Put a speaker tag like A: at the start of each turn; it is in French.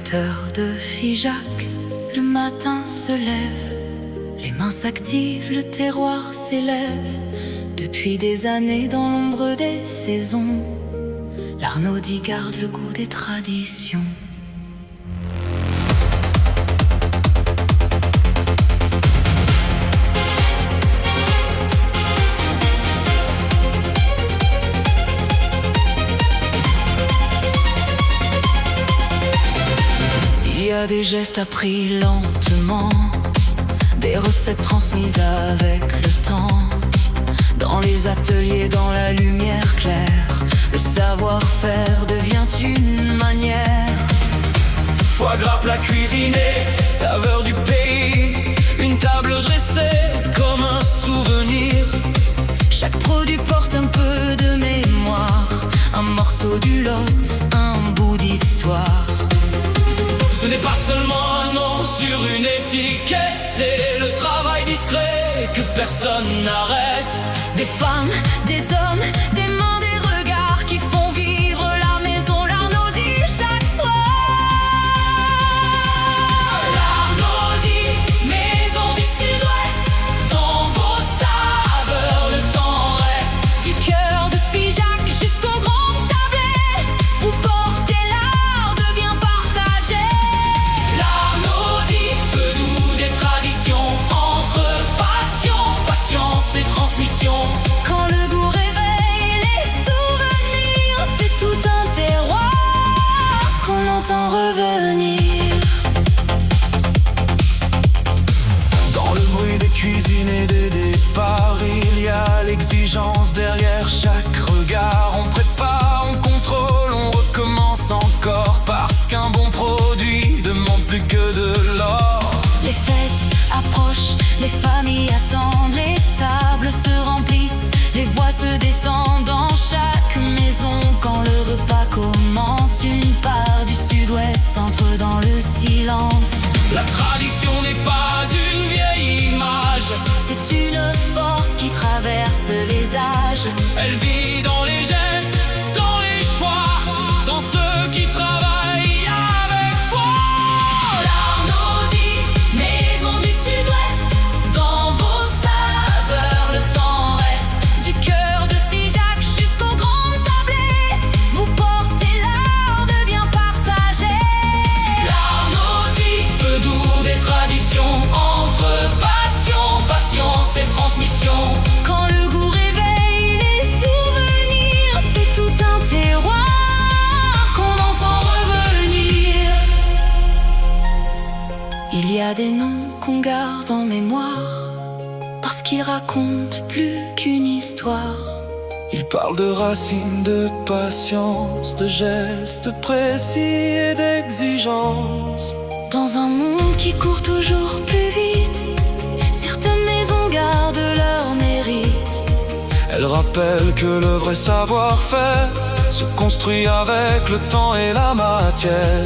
A: producteur de Figeac, le matin se lève, les mains s'activent, le terroir s'élève. Depuis des années dans l'ombre des saisons, l'Arnaudie garde le goût des traditions. Il y a des gestes appris lentement, des recettes transmises avec le temps. Dans les ateliers, dans la lumière claire, le savoir-faire devient une manière.
B: Foie gras, plat cuisiné, saveur du pays, une table dressée comme un souvenir.
A: Chaque produit porte un peu de mémoire, un morceau du Lot, un bout d'histoire.
B: Ce n'est pas seulement un nom sur une étiquette, c'est le travail discret que personne n'arrête.
A: Des femmes, des hommes, des mains, des regards qui font vivre la maison, l'Arnaudie chaque soir.
B: L'Arnaudie, maison du Sud-Ouest, dans vos saveurs le temps reste.
A: Du cœur de Figeac jusqu'au grand tablé, vous portez l'art de bien partager.
B: L'Arnaudie, feu doux des traditions, entre passion, patience et transmission.
A: Quand le goût réveille les souvenirs, c'est tout un terroir qu'on entend revenir.
B: Dans le bruit des cuisines et des départs, il y a l'exigence derrière chaque regard. On prépare, on contrôle, on recommence encore, parce qu'un bon produit demande plus que de l'or.
A: Les fêtes approchent, les familles attendent, les tables se remplissent, les voix se détendent dans chaque maison. Quand le repas commence, une part du Sud-Ouest entre dans le silence.
B: La tradition n'est pas une vieille image,
A: C'est une force qui traverse les âges.
B: elle vit dans les gestes, dans les choix, dans ceux qui travaillent avec foi.
A: L'Arnaudie, maison du Sud-Ouest, dans vos saveurs le temps reste. Du cœur de Figeac jusqu'au grand tablé, vous portez l'art de bien partager.
B: L'Arnaudie, feu doux des traditions, entre passion, patience et transmission.
A: Quand le goût réveille les souvenirs, c'est tout un terroir qu'on entend revenir. Il y a des noms qu'on garde en mémoire, parce qu'ils racontent plus qu'une histoire.
B: Il parle de racines, de patience, de gestes précis et d'exigence.
A: Dans un monde qui court toujours plus vite, certaines maisons gardent leur mérite.
B: Elle rappelle que le vrai savoir-faire se construit avec le temps et la matière.